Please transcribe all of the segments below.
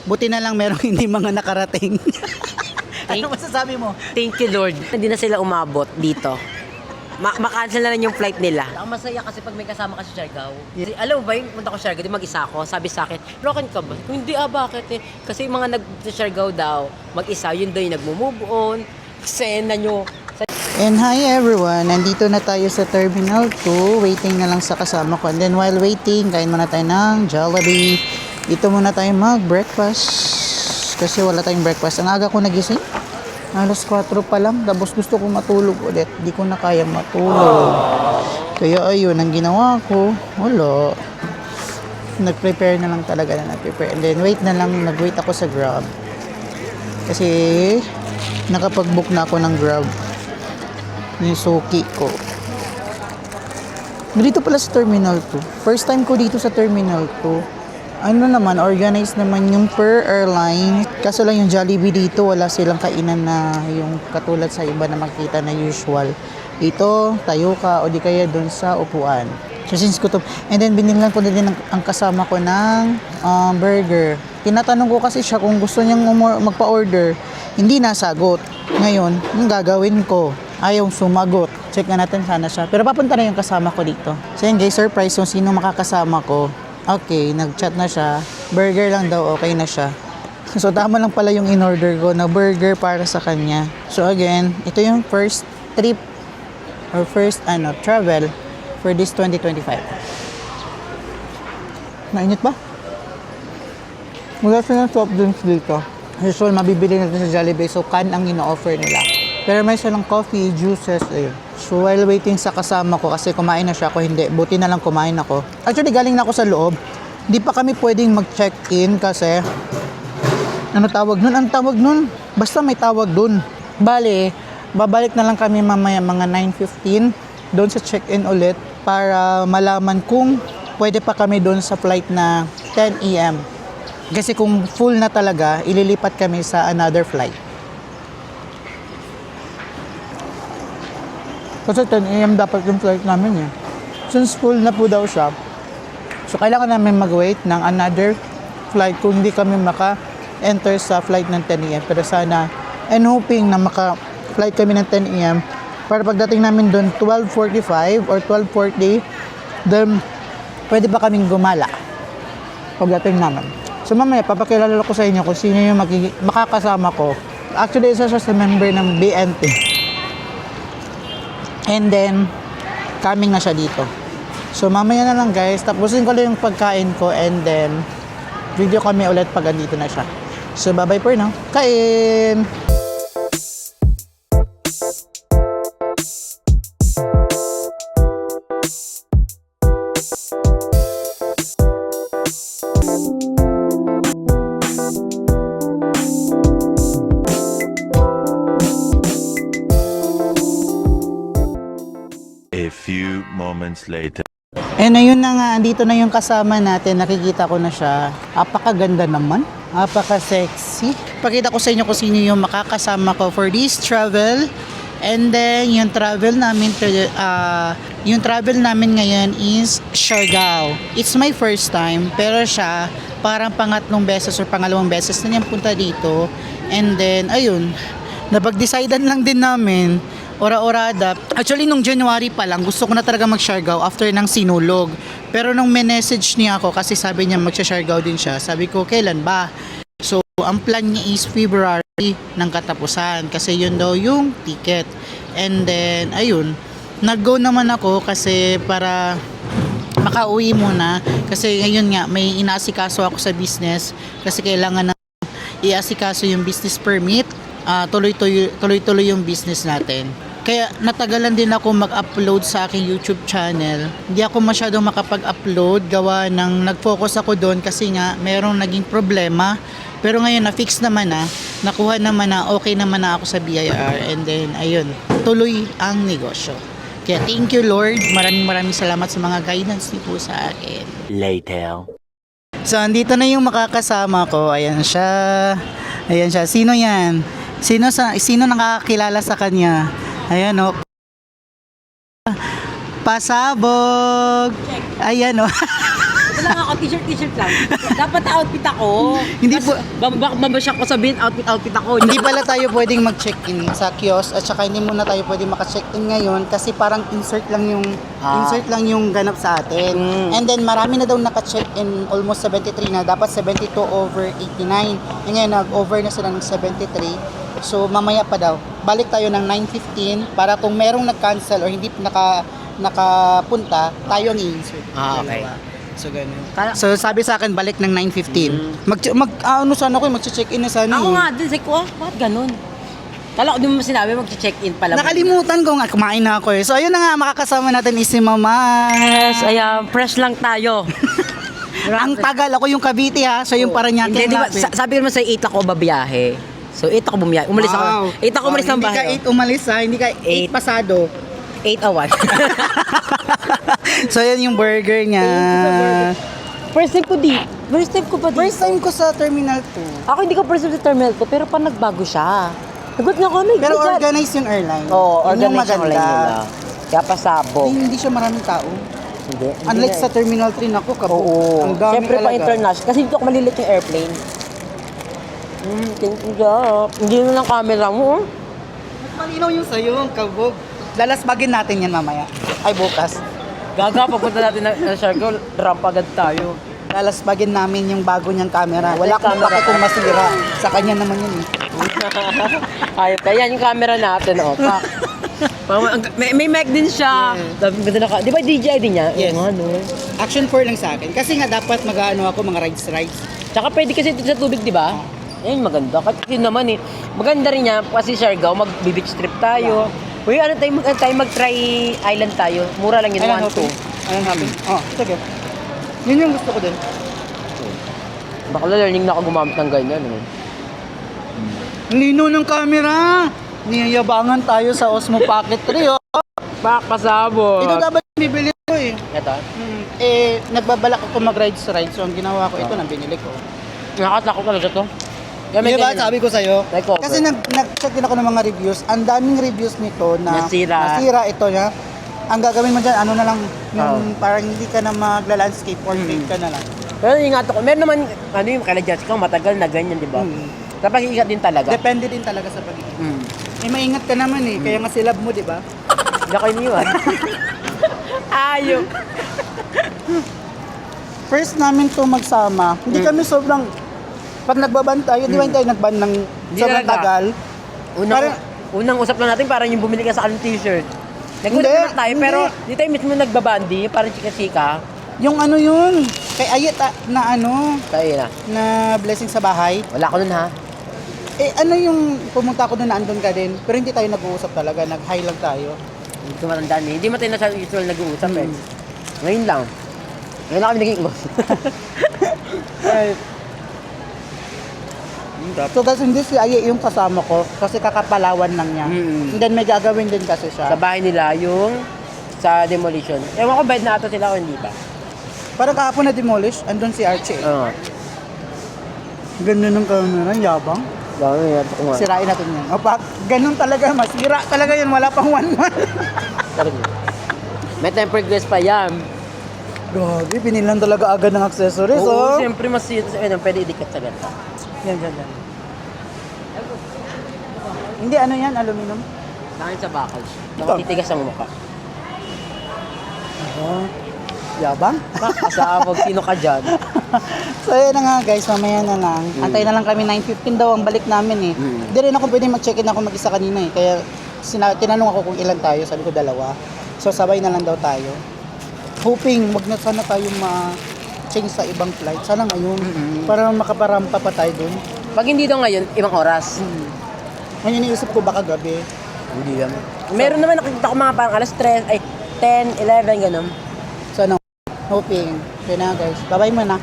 Buti na lang merong hindi mga nakarating. Ano masasabi mo? Thank you, Lord. Hindi na sila umabot dito. Ma-cancel na lang yung flight nila. Ang masaya kasi pag may kasama ka sa Siargao. Alam mo ba yung punta ko sa Siargao, di mag-isa ako. Sabi sa akin, rokin ka ba? Hindi bakit eh? Kasi yung mga nag-Siargao daw, mag-isa, yun daw yung nag-move on. Sena nyo. And hi everyone, nandito na tayo sa Terminal 2. Waiting na lang sa kasama ko. And then while waiting, kain muna tayo ng Jollibee. Dito muna tayo mag-breakfast. Kasi wala tayong breakfast. Ang aga ko nagising. Alas 4 pa lang. Tapos gusto ko matulog ulit. Di ko na kaya matulog. Kaya ayun, ang ginawa ko, wala. Nag-prepare na lang talaga na nag-prepare. And then wait na lang, nag-wait ako sa Grab. Kasi nakapag-book na ako ng Grab. Yung suki ko. Dito pala sa Terminal 2. First time ko dito sa Terminal 2. Ano naman, organized naman yung per airline. Kaso lang yung Jollibee dito, wala silang kainan na yung katulad sa iba na makita na usual. Dito, tayo ka o di kaya dun sa upuan. So since ko to, and then binilang ko din ang kasama ko ng burger. Tinatanong ko kasi siya kung gusto niyang magpa-order. Hindi nasagot. Ngayon, yung gagawin ko, ayaw sumagot. Check na natin sana siya. Pero papunta na yung kasama ko dito. So yun guys, surprise kung sino makakasama ko. Okay, nag-chat na siya. Burger lang daw, okay na siya. So tama lang pala yung in-order ko na burger para sa kanya. So again, ito yung first trip or first travel for this 2025. Mainit ba? Wala silang soft drinks dito. Usual, mabibili natin sa Jollibee. So can ang ino-offer nila. Pero may silang coffee, juices, ayun. So while waiting sa kasama ko, kasi kumain na siya, ako hindi. Buti na lang kumain ako. Actually, galing na ako sa loob. Hindi pa kami pwedeng mag-check-in kasi ano tawag nun? Ang tawag nun? Basta may tawag dun. Bale, babalik na lang kami mamaya mga 9:15 doon sa check-in ulit para malaman kung pwede pa kami doon sa flight na 10 AM. Kasi kung full na talaga, ililipat kami sa another flight. Kasi 10 AM dapat yung flight namin eh. Since full na po daw siya, so kailangan namin mag-wait ng another flight kung hindi kami maka-enter sa flight ng 10 AM. Pero sana, and hoping na maka-flight kami ng 10 AM para pagdating namin doon 12:45 or 12:40, then pwede pa kaming gumala pagdating namin. So mamaya, papakilala ko sa inyo kung sino yung makakasama ko. Actually, isa siya sa member ng BNT. And then, coming na siya dito. So, mamaya na lang guys. Tapusin ko lang yung pagkain ko and then, video kami ulit pag andito na siya. So, bye-bye for now. Kain! A few moments later. And ayun na nga, andito na yung kasama natin. Nakikita ko na siya. Apakaganda naman. Apaka-sexy. Pakita ko sa inyo kung sino yung makakasama ko for this travel. And then, yung travel namin ngayon is Siargao. It's my first time. Pero siya, parang pangatlong beses or pangalawang beses na niyang punta dito. And then, ayun. Napag-decidean lang din namin ora-orada. Actually, nung January pa lang, gusto ko na talaga mag-Siargao after ng sinulog. Pero nung message niya ako, kasi sabi niya mag-Siargao din siya, sabi ko, kailan ba? So, ang plan niya is February ng katapusan kasi yun daw yung ticket. And then, ayun, nag-go naman ako kasi para makauwi muna. Kasi ngayon nga, may inaasikaso ako sa business kasi kailangan na iasikaso yung business permit. Tuloy-tuloy yung business natin. Kaya natagalan din ako mag-upload sa aking YouTube channel. Hindi ako masyadong makapag-upload gawa ng nag-focus ako doon kasi nga merong naging problema. Pero ngayon na-fix naman na, nakuha naman na, okay naman na ako sa BIR. And then ayun, tuloy ang negosyo. Kaya thank you Lord, maraming salamat sa mga guidance niyo po sa akin. Later. So andito na yung makakasama ko. Ayan siya. Ayan siya. Sino yan? Sino nakakakilala sa kanya? Ayan o. Pasabog. Ayan o. Wala nga ako, t-shirt lang. Dapat outfit ako. Hindi po- Babasya ko sabihin, outfit ako. Hindi pala tayo pwedeng mag-check-in sa kiosk at saka hindi muna tayo pwedeng maka-check-in ngayon kasi parang insert lang yung ganap sa atin. And then marami na daw naka-check-in, almost 73 na, dapat 72/89. And ngayon nag-over na sila ng 73. So mamaya pa daw. Balik tayo ng 9:15 para kung merong nag-cancel or hindi nakapunta, tayo ang i-insert. Okay. Dalawa. So ganun. Kala- So sabi sa akin balik ng 9:15. Ano sana ako, mag-check-in na sana. Ako eh. nga din, sabi ko, bakit ganun? Kala ko di mo sinabi, mag-check-in pala. Nakalimutan ko nga, kumain na ako eh. So ayun na nga, makakasama natin is si Mama. Yes, ayan, fresh lang tayo. Ang tagal, ako yung Cavite ha. So yung Paranaque. Hindi, di ba, sabi ko naman sa 8 ako babiyahe. So 8 ako bumiyahe. Umalis ako. 8 ako umalis ng Hindi bahay. ka 8 umalis ha, hindi ka 8 Eight. pasado. 8:01. So yan yung burger niya. First time ko dito. First time ko pa dito. First time ko sa Terminal 2. Ako hindi ko first time sa terminal ko, pero pa nagbago siya. Nagot nga kami. Pero organized yung airline. Oo, Yun yung organized yung line nila. Kaya pasabog. Hindi siya maraming tao. Hindi. Unlike sa Terminal 3, naku, kabog. Oo. Ang dami Siyempre pa talaga. international. Kasi dito ako malilit yung airplane. Thank you, God. Hindi na lang camera mo. Mas malinaw yung sa'yo, ang kabog. Lalasbagin natin yan mamaya. Ay, bukas. Gaga, papunta natin na Siargao, ramp agad tayo. Lalasbagin namin yung bago niyang camera. Wala Yung akong camera pake kung masira. Sa kanya naman yun eh. Ayun, kaya yung camera natin, oh. Pak. May mic din siya. Ganda na ka. Di ba DJI din niya? Yes. Oo nga, no. Action 4 lang sa akin. Kasi nga dapat mag-ano ako, mga rides. Tsaka pwede kasi dito sa tubig, di ba? Ayun, maganda. Kasi yun naman eh. Maganda rin niya, kasi Siargao, mag-beach trip tayo. Uy, ano tayo mag-try island tayo. Mura lang yun, 1-2. Anong happy? Oh, sige. Yun yung gusto ko din. Baka learning na ako gumamit ng ganyan. Eh. Ang lino ng camera. Niyayabangan tayo sa Osmo Pocket 3, oh. Bak, pasabot. Ito dapat bibili ko eh. Ito? Nagbabalak ako mag-rides. So, ang ginawa ko, ito na binili ko. Nakatakot talaga to. Kaya may Diba, ganyan. sabi ko sa'yo? May cover. Kasi nag-check din ako ng mga reviews. Ang daming reviews nito na Nasira. ito niya. Ang gagawin mo dyan, ano na lang, yung parang hindi ka na magla-landscape or fake ka na lang. Pero ingat ako. Meron naman, ano yung kala Jessica, matagal na ganyan, di ba? Kapag iingat din talaga. Depende din talaga sa pag-iingat. Maingat ka naman eh, kaya nga silab mo, di ba? Hindi ako iniwan. Ayok. First namin to magsama, hindi kami sobrang, pag nagbaban tayo, di ba hindi tayo nagban ng sobrang talaga. tagal? Unang usap na natin, parang yung bumili ka sa anong t-shirt. Nag-usap Hindi, na tayo, hindi. pero di tayo mismo nagbabandi, parang chika-chika. Yung ano yun, kay Ayet na ano, Kaya na. na blessing sa bahay. Wala ko nun ha. Ano yung pumunta ako doon na andun ka din, pero hindi tayo nag-uusap talaga, nag-hi lang tayo. Hindi ko matandaan eh. Hindi mo tayo na usual nag-uusap eh. Ngayon lang. Ngayon lang kami naging close. So that's hindi si Aye yung kasama ko kasi kakapalawan lang niya. And then may gagawin din kasi Sa siya. bahay nila, yung sa demolition. Ewan ko, bed na ata sila o hindi ba? Parang kahapon na demolish, andun si Archie. Oo. Ganda ng camera, yabang. Gano'n yan. Ito ko nga. Sirain natin yan. Opa, ganun talaga, masira talaga yan, wala pang 1 month. May tempered glass pa yan. Grabe, binilan talaga agad ng accessories, Oo, oh. siyempre mas pwede idikit sa ganda. Yan. Hindi, ano yan, aluminum? Sa akin sa bakal. Ito. Nakatitigas sa mukha. Oh, yabang. Kasabog, sino ka dyan? So yun na nga guys, mamaya na lang. Antay na lang kami, 9:15 daw ang balik namin eh. Hindi rin ako pwede mag-check-in ako mag-isa kanina eh. Kaya tinanong ako kung ilan tayo, sabi ko 2. So sabay na lang daw tayo. Hoping, wag na sana tayo ma-change sa ibang flight. Sana ngayon, para makaparampa pa tayo dun. Pag hindi daw ngayon, ibang oras. Ngayon iniisip ko baka gabi. Hindi yan. Meron naman nakikita ko mga parang alas 3, ay 10, 11, gano'n. So hoping. Yun na guys, bye-bye muna.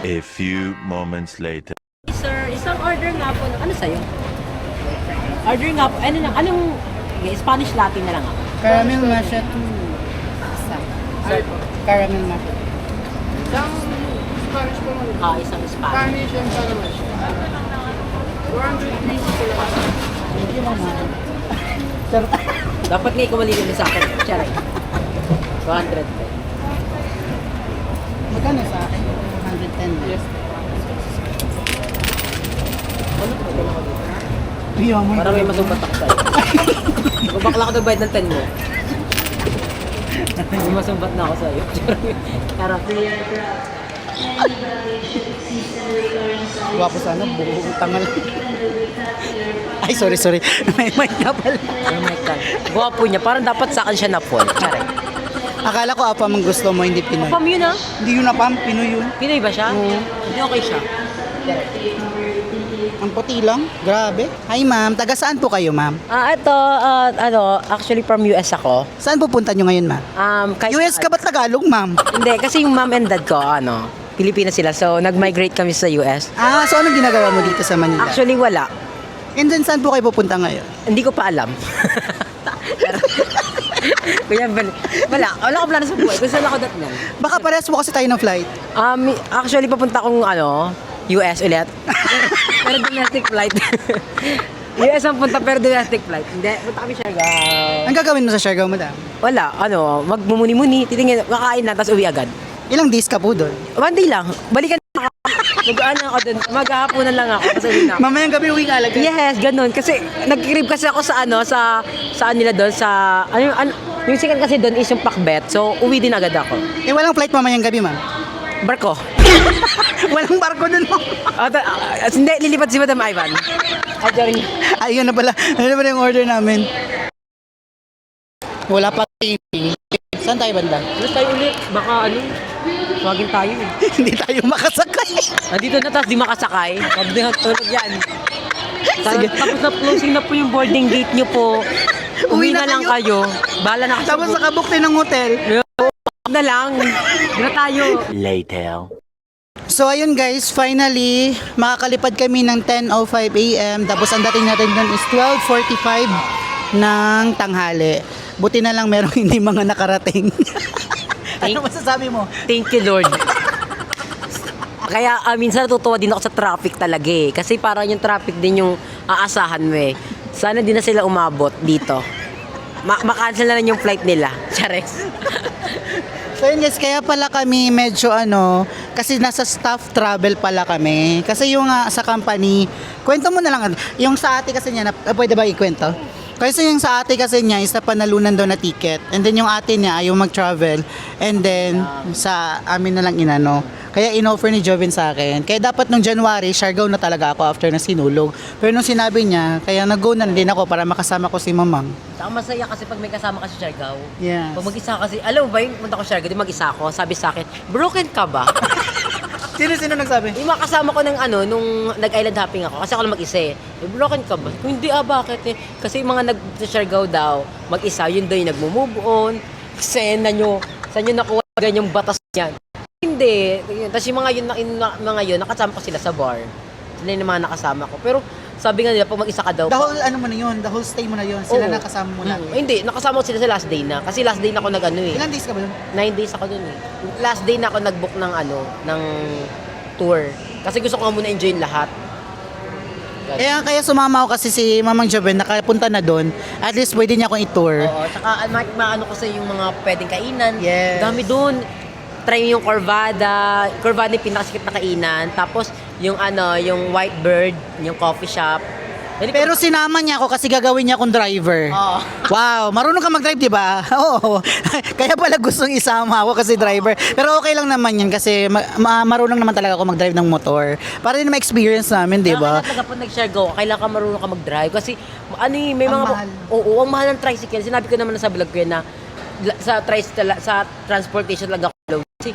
A few moments later. Sir, isang order nga po. Ano sa'yo? Order nga po. Ano lang? Anong Spanish latte na lang ako? Caramel matcha to. Caramel matcha. Isang Spanish po naman. Isang Spanish. Spanish and caramel. 400 pieces po lang. Thank you naman. Sir, Dapat nga ikaw malilin sa akin. Charay. 200. Magkano sa akin? 110. Yes. Iya mo. Para may masumbat ako sa'yo. Kung bakla ako nagbayad ng 10 mo. May masumbat na ako sa'yo. Tara. Gwapo sana, buong tangal. Ay, sorry. May mic na pala. Oh my God. Gwapo niya. Parang dapat sa akin siya na fall. Charay. Akala ko apam ang gusto mo, hindi Pinoy. Pam yun ah. Hindi yun apam, Pinoy yun. Pinoy ba siya? Oo. Hindi okay siya. Ang puti lang, grabe. Hi ma'am, taga saan po kayo ma'am? Actually from US ako. Saan pupunta nyo ngayon ma'am? Kahit US ka ba Tagalog ma'am? Hindi, kasi yung mom and dad ko, Pilipinas sila. So, nag-migrate kami sa US. So anong ginagawa mo dito sa Manila? Actually, wala. And then saan po kayo pupunta ngayon? Hindi ko pa alam. Kuya, wala ko plano sa buhay. Kung saan ako datnan. Baka parehas mo kasi tayo ng flight. Actually, papunta akong, US ulit. Pero domestic flight. US ang punta, pero domestic flight. Hindi, punta kami Siargao. Ang gagawin mo sa Siargao madam? Wala, magmumuni-muni, titingin, kakain na, tapos uwi agad. Ilang days ka po doon? One day lang, balikan na ako. Mag-ano ako doon, maghahaponan lang ako, tapos uwi na ako. Mamayang gabi uwi ka agad. Yes, ganun. Kasi nag-crib kasi ako sa saan nila doon sa yung sikat kasi doon is yung pakbet. So uwi din agad ako. Walang flight mamayang gabi ma'am? Barko. Walang barko doon mo. Hindi, lilipat si Madam Ivan. Ayun na pala. Ayun na pala yung order namin. Wala pa TV. Saan tayo banda? Let's tayo ulit. Baka tawagin tayo eh. Hindi tayo makasakay. Nandito na, tapos di makasakay. Huwag din tulog yan. Sige. Tapos na closing na po yung boarding gate nyo po. Uwi na lang kayo. Bahala na kayo. Tapos nakabuk din ng hotel. na lang. Di na tayo. Later. So ayun guys, finally makakalipad kami ng 10:05 AM. Tapos ang dating natin doon is 12:45 ng tanghali. Buti na lang merong hindi mga nakarating. Ano masasabi mo? Thank you, Lord. Kaya minsan natutuwa din ako sa traffic talaga eh. Kasi parang yung traffic din yung aasahan mo eh. Sana din na sila umabot dito. Ma-cancel na lang yung flight nila. Chares. So yun guys, kaya pala kami medyo kasi nasa staff travel pala kami. Kasi yung sa company, kwento mo na lang. Yung sa ate kasi niya, pwede ba ikwento? Kasi yung sa ate kasi niya is napanalunan daw na ticket. And then yung ate niya ayaw mag-travel. And then sa amin na lang inano. Kaya in-offer ni Joven sa akin. Kaya dapat nung January, Siargao na talaga ako after na sinulog. Pero nung sinabi niya, kaya nag-go na din ako para makasama ko si Mamang. Saka masaya kasi pag may kasama ka sa Siargao. Yes. Pag mag-isa kasi, alam mo ba yung punta ko sa Siargao, di mag-isa ako, sabi sa akin, broken ka ba? Sino nagsabi? Yung mga kasama ko nung nag-island hopping ako, kasi ako lang mag-isa eh. Broken ka ba? Kung hindi bakit eh? Kasi yung mga nag-Siargao daw, mag-isa, yun daw yung nagmo-move on. Kasi saan nyo nakuha ganyang batas yan? Hindi. Tapos yung mga yun, nakasama ko sila sa bar. Sila yung mga nakasama ko. Pero sabi nga nila, pag mag-isa ka daw. The whole mo na yun, the whole stay mo na yun, sila Oo. nakasama mo na. Hindi, nakasama ko sila sa last day na. Kasi last day na ako eh. Ilang days ka ba doon? 9 days ako dun eh. Last day na ako nag-book ng ng tour. Kasi gusto ko nga muna enjoyin lahat. Kaya sumama ako kasi si Mamang Joven nakapunta na doon. At least pwede niya akong i-tour. Oo, tsaka maano kasi yung mga pwedeng kainan. Yes. Dami doon. Try yung Corvada. Corvada yung pinakasikip na kainan. Tapos yung yung White Bird, yung coffee shop. Pero sinama niya ako kasi gagawin niya akong driver. Oo. Wow, marunong ka mag-drive, di ba? Oo. Kaya pala gustong isama ako kasi driver. Pero okay lang naman yan kasi marunong naman talaga ako mag-drive ng motor. Para din ma-experience namin, di ba? Kaya pag nag-Siargao, kailangan ka marunong ka mag-drive. Kasi may mga... mahal. Oo, ang mahal ng tricycle. Sinabi ko naman na sa vlog ko yan na sa transportation lang ako. Kasi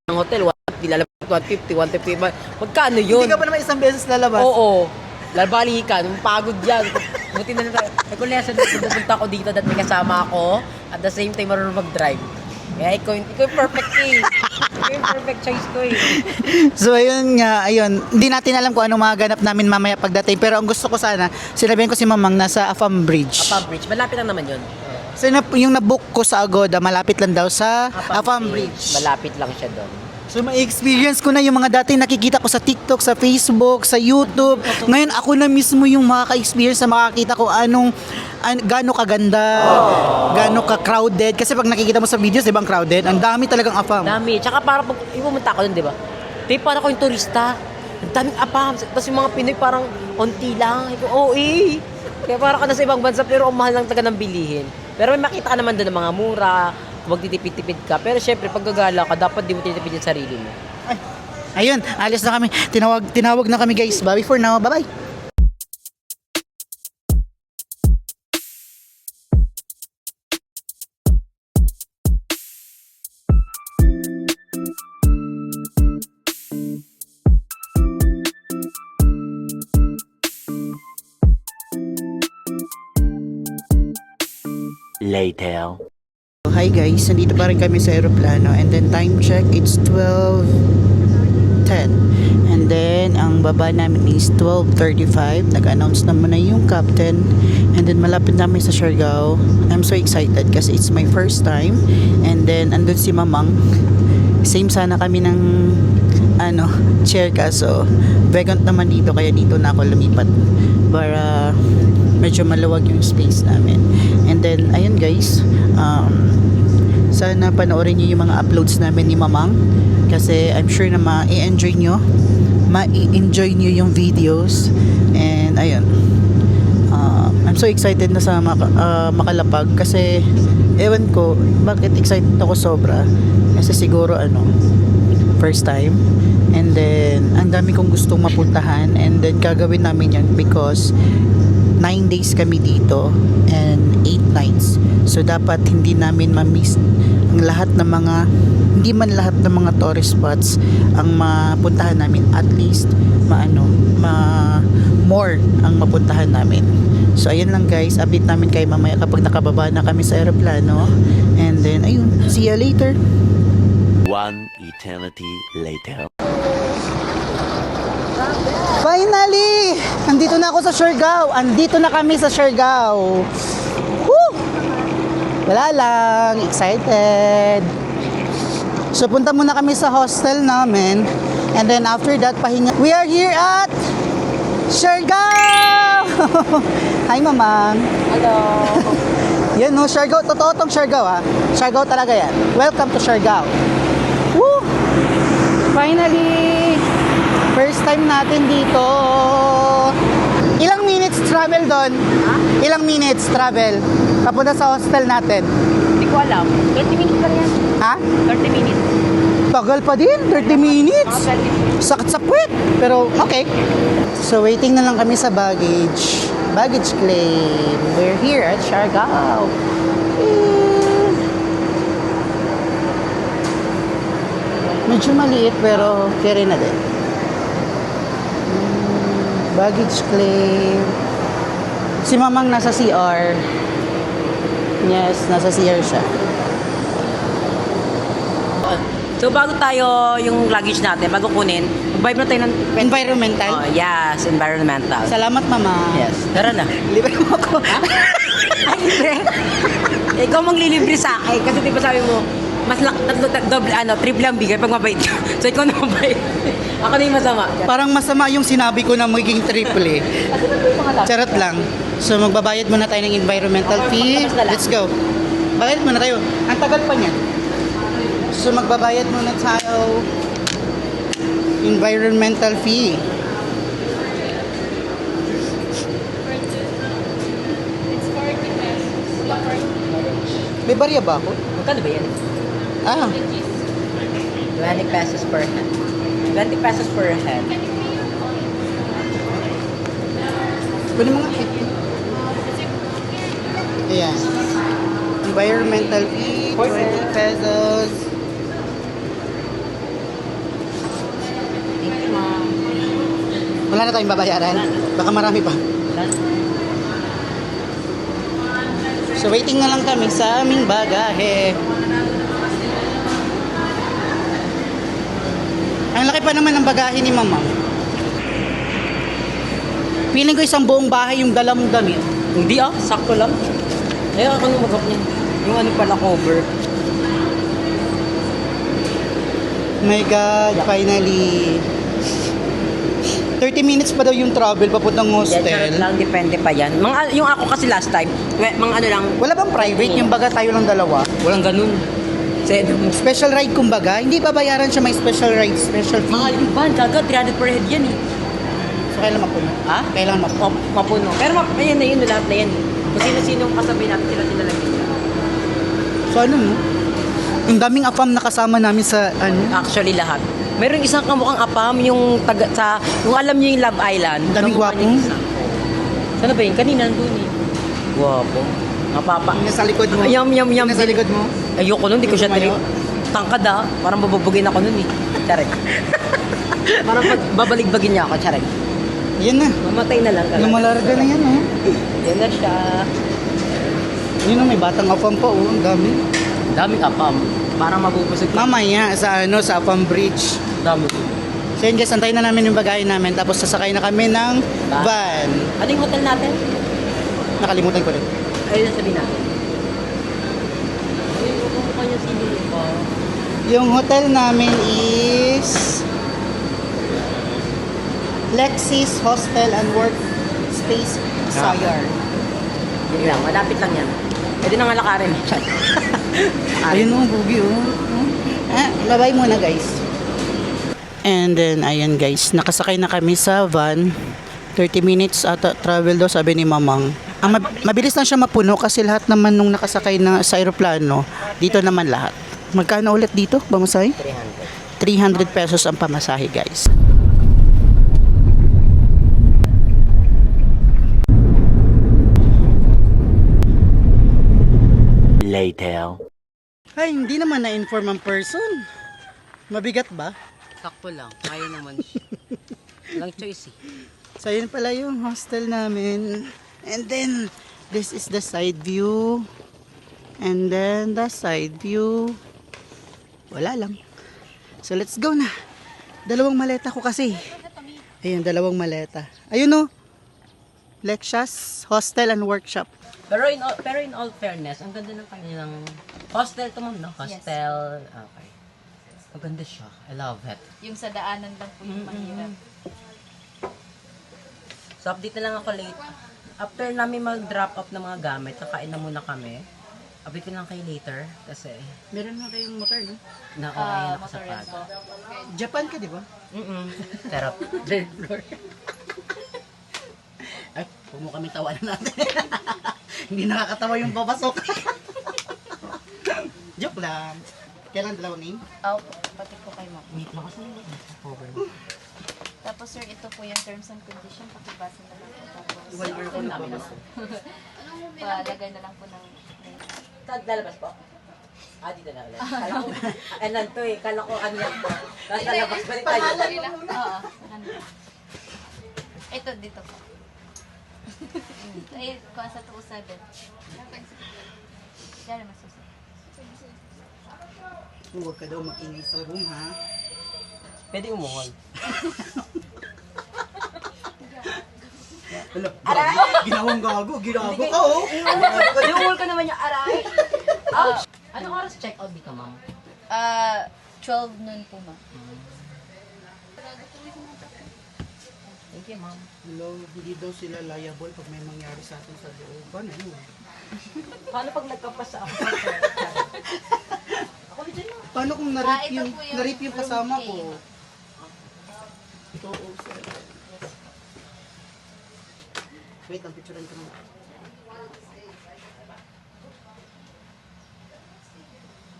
ng hotel, nilalabas 150, 150. Magkano yun? Hindi ka pa naman isang beses lalabas. Oo. Balikan, pagod yan. Buti na lang tayo. Kung lesson na pupunta ako dito at may kasama ako, at the same time marunong mag-drive. Kaya ikaw yung perfect eh. Ikaw yung perfect choice ko eh. So ayun nga, hindi natin alam kung anong magaganap namin mamaya pagdating. Pero ang gusto ko sana, sinabihin ko si Mamang nasa Afam Bridge. Afam Bridge, malapit lang naman yun. So yung nabook ko sa Agoda, malapit lang daw sa Afam Bridge. Malapit lang siya doon. So ma-experience ko na yung mga dati nakikita ko sa TikTok, sa Facebook, sa YouTube. Ngayon ako na mismo yung makaka-experience na makakita ko gaano kaganda, gaano ka-crowded. Kasi pag nakikita mo sa videos, di ba ang crowded? Ang dami talagang afam. Dami. Tsaka para pag pumunta ako dun, di ba? Parang ako yung turista. Ang daming apam. Tapos yung mga Pinoy parang onti lang. Oo, Kaya parang ka na sa ibang bansa pero ang mahal lang talaga ng bilihin. Pero may makita ka naman doon ng mga mura, magtitipid-tipid ka. Pero syempre, pag gagala ka, dapat di mo tinitipid yung sarili mo. Ayun, alis na kami. Tinawag na kami guys. Bye for now. Bye-bye. Later. Hi guys, nandito pa rin kami sa aeroplano and then time check, it's 12:10 and then ang baba namin is 12:35. Nag-announce naman na yung captain and then malapit namin sa Siargao. I'm so excited kasi it's my first time and then andun si Mamang. Same sana kami ng chair kaso vacant naman dito kaya dito na ako lumipat para medyo maluwag yung space namin. And then ayun guys, sana panoorin niyo yung mga uploads namin ni Mamang kasi I'm sure na ma-enjoy niyo yung videos. And ayun, I'm so excited na sa makalapag kasi ewan ko bakit excited ako sobra kasi siguro first time and then ang dami kong gustong mapuntahan and then gagawin namin yan because 9 days kami dito and 8 nights. So dapat hindi namin ma-miss ang lahat ng mga hindi man lahat ng mga tourist spots ang mapuntahan namin, at least more ang mapuntahan namin. So ayun lang guys, update namin kayo mamaya kapag nakababa na kami sa aeroplano and then ayun, see ya later. One eternity later. Finally! Andito na ako sa Siargao. Andito na kami sa Siargao. Woo! Wala lang. Excited. So, punta muna kami sa hostel namin. And then after that, pahinga. We are here at Siargao! Hi, Mamang. Hello! Yan no, Siargao. Totoo tong Siargao ha. Siargao talaga yan. Welcome to Siargao. Woo! Finally! First time natin dito. Ilang minutes travel doon? Ilang minutes travel? Papunta sa hostel natin. Hindi ko alam. 30 minutes lang yan. Ha? 30 minutes. Tagal pa din, 30 minutes. Sakit sa puwet. Pero okay. So waiting na lang kami sa baggage. Baggage claim. We're here at Siargao. Medyo maliit pero carry na din. Baggage claim. Si Mamang nasa CR. Yes, nasa CR siya. So bago tayo yung luggage natin, bago kunin, mag-vibe na tayo ng Environmental? Oh, yes, environmental. Salamat, Mama. Yes. Tara na. Libre mo ako. Ay, libre. Ikaw manglilibre sa akin kasi di ba sabi mo, mas triple ang bigay pag mabait ka. So ikaw na mabait. Ako na yung masama. Parang masama yung sinabi ko na magiging triple eh. Charot lang. So magbabayad muna tayo ng environmental fee. Let's go. Bayad muna tayo. Ang tagal pa niyan. So magbabayad muna tayo environmental fee. May barya ba ako? Magkano ba yan? 20 pesos per head. 20 pesos per head. Pwede mga hit. Ayan. Environmental fee, 20 pesos. Thank you, ma'am. Wala na tayong babayaran. Baka marami pa. So waiting na lang kami sa aming bagahe. Ang laki pa naman ng bagahe ni Mama. Feeling ko isang buong bahay yung dala mong damit. Hindi sakto lang. Ayaw ako nung mag-up niya. Yung ano pala cover. My God, finally. 30 minutes pa daw yung travel papuntang Yan, hostel. charot lang, depende pa yan. Yung ako kasi last time, mga ano lang, Wala bang private yung baga tayo lang dalawa? walang ganun. Special ride kumbaga, hindi babayaran siya may special ride, special Mahal fee. yung van, kagad 300 per head yan eh. So kailan mapuno? Ha? Kailangan mapuno. Mapuno. Pero ayan na yun, lahat na yan. Kung sino-sino ang kasabay natin, sila lang yun. So ano mo? Ang daming apam na kasama namin sa ano. Actually, lahat. Meron isang kamukhang apam, yung yung alam niyo yung Love Island. Daming Kamukha gwapo. niya isa. Sana ba yun? Kanina nandun eh. Gwapo. Mapapa. Yung nasa likod mo. Yum. Yung nasa likod mo. Ayoko nun, di ko siya Tumayo. tangkad ah. Parang bababugin ako nun eh. Charek. Parang babaligbagin niya ako, charek. Yan na. Mamatay na lang talaga. Lumalarga na yan oh. Yan na siya. Yun oh, may batang apam pa oh. Ang dami. Daming apam. Parang mabubusog. Mamaya sa ano, sa Apam Bridge. Dami. So yun guys, antayin na namin yung bagahe namin. Tapos sasakay na kami ng van. Ano yung hotel natin? Nakalimutan ko rin. Ayun na sabihin natin. Ayun, yung mukha niya sino pa. Yung hotel namin is Lexis Hostel and Workspace Sayar. Yun lang, malapit lang yan. Pwede na nga lakarin. Ayun oh, bugi oh. Labay muna guys. And then, ayun guys, nakasakay na kami sa van. 30 minutes ata travel daw sabi ni Mamang. Ang mabilis lang siya mapuno kasi lahat naman nung nakasakay na sa aeroplano, dito naman lahat. Magkano ulit dito, pamasahe? 300 pesos ang pamasahe guys. Later. Ay, hindi naman na-inform ang person. Mabigat ba? Sakto lang. Kaya naman siya. Walang choice eh. So, yun pala yung hostel namin. And then, this is the side view. And then, the side view. Wala lang. So, let's go na. Dalawang maleta ko kasi. Ayun, dalawang maleta. Ayun o. Lexus Hostel and Workshop. Pero in all fairness, ang ganda ng kanilang hostel to ma'am, no? Hostel. Okay. Maganda siya. I love it. Yung sa daanan lang po yung mahirap. So, update na lang ako late. After namin mag-drop off ng mga gamit, kakain na muna kami. Update ko lang kayo later. Kasi, Meron na kayong motor, no? na-okay na ako sa Motor yan pag. po. Japan ka, di ba? Pero, Third floor. Ay, huwag mo kami tawanan natin. Hindi nakakatawa yung papasok. Joke lang. Kailan dalawang name? Opo, pati po kay ma'am. wait lang kasi over. Tapos sir, ito po yung terms and condition. Pakibasa na lang po. Tapos, 1 year ko na ba? palagay na lang po ng Lalabas po. Dito na ulit. Kala ko, to eh. Kala ko ano yan po. Nasa labas, balik tayo. Oo. Ito, dito po. Ay, kung sa 207. Diyan naman susunod. Huwag ka daw mag-ingay sa room, ha? Pwede umuhol. Ginawang gago. Ginago ka, oh. Umuhol ka naman yung aray. Ouch! Anong oras check-out dito, ma'am? 12 noon po ma'am. Thank you, ma'am. Hello, hindi daw sila liable pag may mangyari sa atin sa looban. Ano? Paano pag nagkapasa ako? Ako dyan lang. Paano kung ito po yung na-rape yung kasama room ko? key. Ito, oh, sir. Wait, ang picturean ko naman.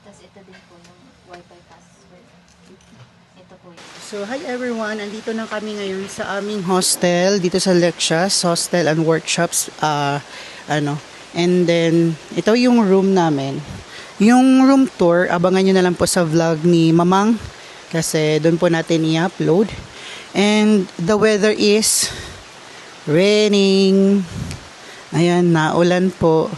Tapos ito din po yung wifi password. Ito po yun. So, hi everyone. Andito na kami ngayon sa aming hostel. Dito sa Lexus Hostel and Workshops. And then, ito yung room namin. Yung room tour, abangan nyo na lang po sa vlog ni Mamang. Kasi doon po natin i-upload. And the weather is raining. Ayan, naulan po.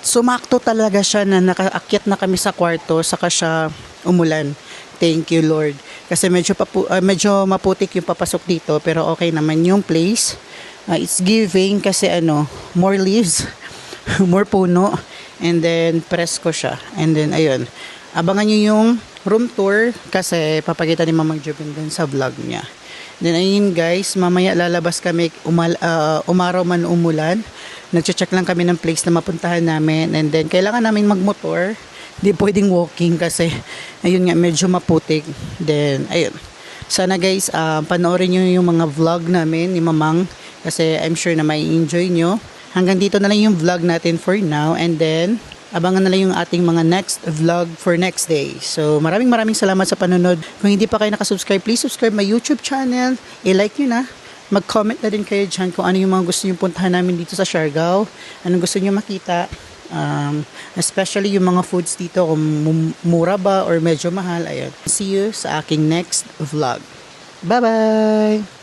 Sumakto talaga siya na nakaakyat na kami sa kwarto saka siya umulan. Thank you Lord. Kasi medyo maputik yung papasok dito pero okay naman yung place. It's giving kasi more leaves, more puno and then presko siya. And then ayun. Abangan niyo yung room tour kasi papakita ni Mamang Jubin din sa vlog niya. Then ayun guys, mamaya lalabas kami umaraw man umulan. Nagche-check lang kami ng place na mapuntahan namin and then kailangan namin magmotor. Di pwedeng walking kasi ayun nga medyo maputik. Then ayun. Sana guys, panoorin nyo yung mga vlog namin ni Mamang kasi I'm sure na may enjoy nyo. Hanggang dito na lang yung vlog natin for now and then abangan na lang yung ating mga next vlog for next day. So maraming salamat sa panonood. Kung hindi pa kayo nakasubscribe, please subscribe my YouTube channel. I-like nyo na. Mag-comment na din kayo dyan kung ano yung mga gusto nyo puntahan namin dito sa Siargao. Anong gusto nyo makita. Especially yung mga foods dito kung mura ba or medyo mahal. Ayun. See you sa aking next vlog. Bye-bye!